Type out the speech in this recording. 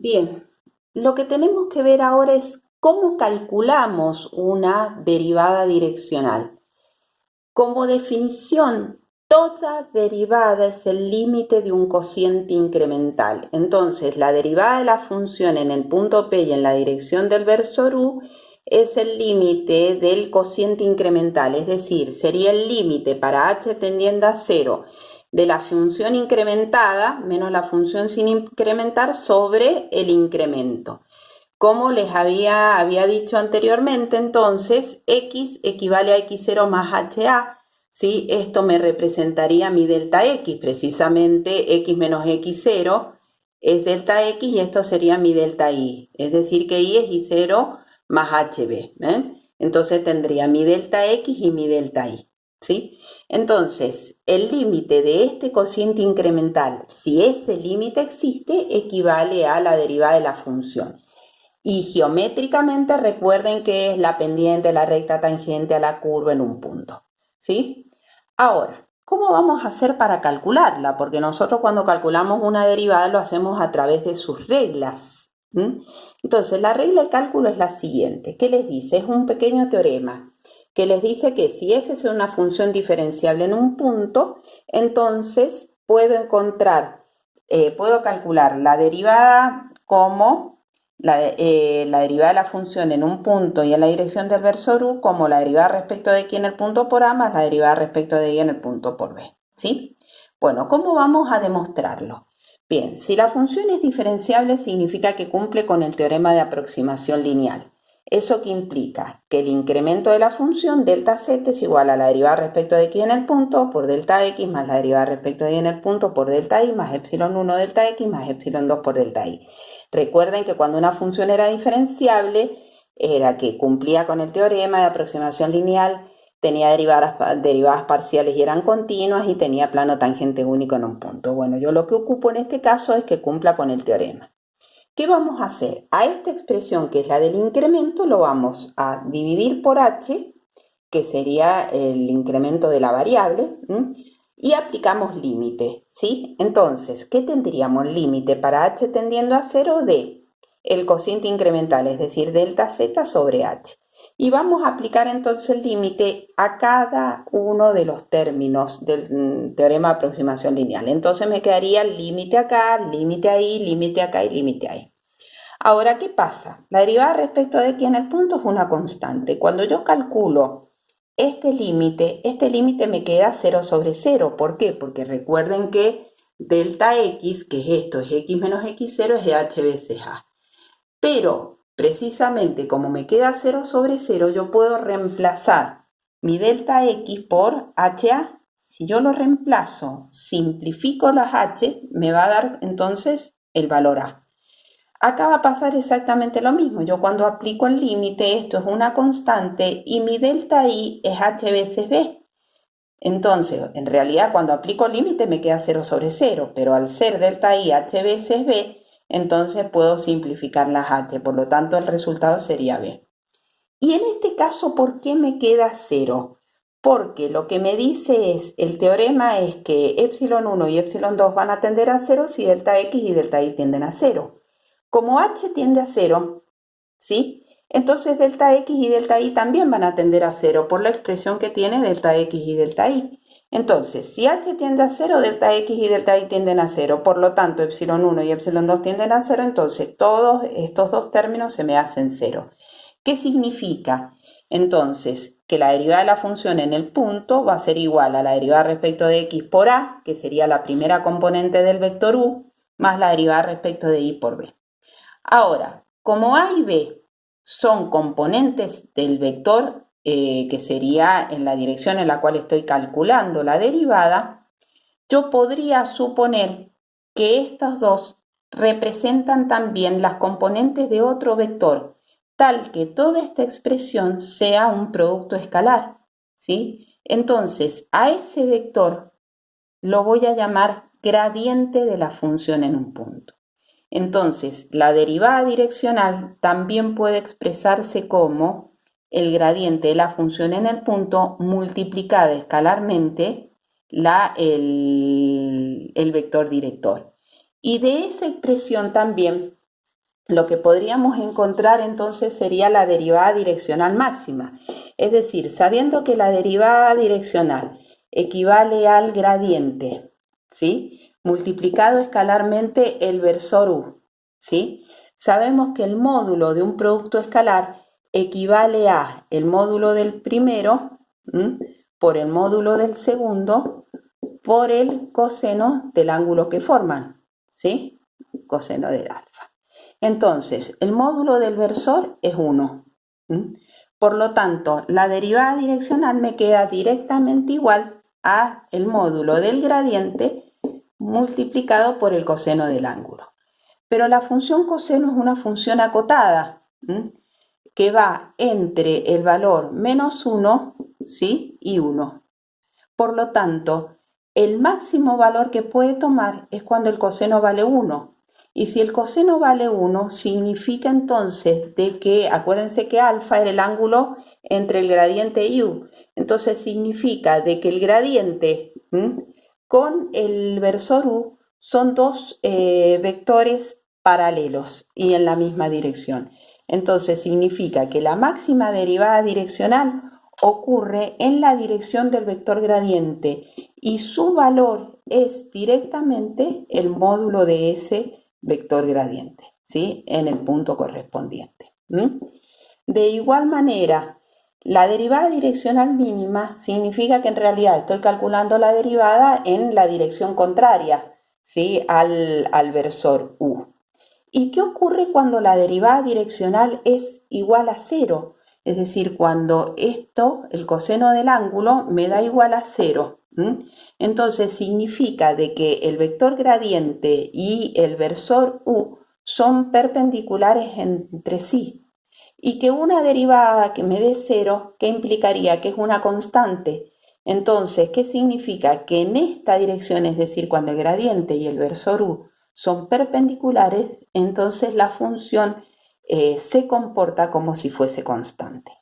Bien, lo que tenemos que ver ahora es cómo calculamos una derivada direccional. Como definición, toda derivada es el límite de un cociente incremental. Entonces, la derivada de la función en el punto P y en la dirección del versor U es el límite del cociente incremental, es decir, sería el límite para h tendiendo a 0 de la función incrementada menos la función sin incrementar sobre el incremento. Como les había dicho anteriormente, entonces x equivale a x0 más HA, ¿sí? Esto me representaría mi delta x, precisamente x menos x0 es delta x y esto sería mi delta y, es decir que y es y0 más hb, Entonces tendría mi delta x y mi delta y, ¿sí? Entonces, el límite de este cociente incremental, si ese límite existe, equivale a la derivada de la función. Y geométricamente recuerden que es la pendiente, la recta tangente a la curva en un punto, ¿sí? Ahora, ¿cómo vamos a hacer para calcularla? Porque nosotros cuando calculamos una derivada lo hacemos a través de sus reglas. Entonces, la regla de cálculo es la siguiente. ¿Qué les dice? Es un pequeño teorema que les dice que si f es una función diferenciable en un punto, entonces puedo calcular la derivada como la derivada de la función en un punto y en la dirección del versor U como la derivada respecto de x en el punto por A más la derivada respecto de y en el punto por B, ¿sí? Bueno, ¿cómo vamos a demostrarlo? Bien, si la función es diferenciable significa que cumple con el teorema de aproximación lineal. ¿Eso qué implica? Que el incremento de la función delta z es igual a la derivada respecto de x en el punto por delta x más la derivada respecto de y en el punto por delta y más epsilon 1 delta x más epsilon 2 por delta y. Recuerden que cuando una función era diferenciable, era que cumplía con el teorema de aproximación lineal, tenía derivadas parciales y eran continuas y tenía plano tangente único en un punto. Bueno, yo lo que ocupo en este caso es que cumpla con el teorema. ¿Qué vamos a hacer? A esta expresión, que es la del incremento, lo vamos a dividir por h, que sería el incremento de la variable, y aplicamos límite, ¿sí? Entonces, ¿qué tendríamos? Límite para h tendiendo a 0 de el cociente incremental, es decir, delta z sobre h. Y vamos a aplicar entonces el límite a cada uno de los términos del teorema de aproximación lineal. Entonces me quedaría límite acá, límite ahí, límite acá y límite ahí. Ahora, ¿qué pasa? La derivada respecto de x en el punto es una constante. Cuando yo calculo este límite me queda 0 sobre 0. ¿Por qué? Porque recuerden que delta x, que es esto, es x menos x0, es de h veces a. Pero, precisamente como me queda 0 sobre 0, yo puedo reemplazar mi delta x por ha. Si yo lo reemplazo, simplifico las h, me va a dar entonces el valor a. Acá va a pasar exactamente lo mismo. Yo cuando aplico el límite, esto es una constante y mi delta y es h veces b. Entonces, en realidad cuando aplico el límite me queda 0 sobre 0, pero al ser delta y h veces b, entonces puedo simplificar las h, por lo tanto el resultado sería b. Y en este caso, ¿por qué me queda 0? Porque lo que me dice es, el teorema es que epsilon 1 y epsilon 2 van a tender a 0 si delta x y delta y tienden a 0. Como h tiende a 0, ¿sí? Entonces delta x y delta y también van a tender a 0 por la expresión que tiene delta x y delta y. Entonces, si h tiende a 0, delta x y delta y tienden a 0. Por lo tanto, epsilon 1 y epsilon 2 tienden a 0. Entonces, todos estos dos términos se me hacen 0. ¿Qué significa? Entonces, que la derivada de la función en el punto va a ser igual a la derivada respecto de x por a, que sería la primera componente del vector u, más la derivada respecto de y por b. Ahora, como a y b son componentes del vector que sería en la dirección en la cual estoy calculando la derivada, yo podría suponer que estos dos representan también las componentes de otro vector, tal que toda esta expresión sea un producto escalar, ¿sí? Entonces, a ese vector lo voy a llamar gradiente de la función en un punto. Entonces, la derivada direccional también puede expresarse como el gradiente de la función en el punto multiplicada escalarmente el vector director. Y de esa expresión también lo que podríamos encontrar entonces sería la derivada direccional máxima. Es decir, sabiendo que la derivada direccional equivale al gradiente, ¿sí?, multiplicado escalarmente el versor u, ¿sí? Sabemos que el módulo de un producto escalar equivale a el módulo del primero por el módulo del segundo por el coseno del ángulo que forman, ¿sí? Coseno del alfa. Entonces, el módulo del versor es 1. Por lo tanto, la derivada direccional me queda directamente igual a el módulo del gradiente multiplicado por el coseno del ángulo. Pero la función coseno es una función acotada, que va entre el valor menos 1, ¿sí?, y 1. Por lo tanto, el máximo valor que puede tomar es cuando el coseno vale 1. Y si el coseno vale 1, significa entonces de que, acuérdense que alfa era el ángulo entre el gradiente y u. Entonces significa de que el gradiente con el versor u son dos vectores paralelos y en la misma dirección. Entonces significa que la máxima derivada direccional ocurre en la dirección del vector gradiente y su valor es directamente el módulo de ese vector gradiente, ¿sí?, en el punto correspondiente. De igual manera, la derivada direccional mínima significa que en realidad estoy calculando la derivada en la dirección contraria, ¿sí?, al versor u. ¿Y qué ocurre cuando la derivada direccional es igual a 0? Es decir, cuando esto, el coseno del ángulo, me da igual a 0. Entonces significa de que el vector gradiente y el versor u son perpendiculares entre sí. Y que una derivada que me dé 0, ¿qué implicaría? Que es una constante. Entonces, ¿qué significa? Que en esta dirección, es decir, cuando el gradiente y el versor u son perpendiculares, entonces la función se comporta como si fuese constante.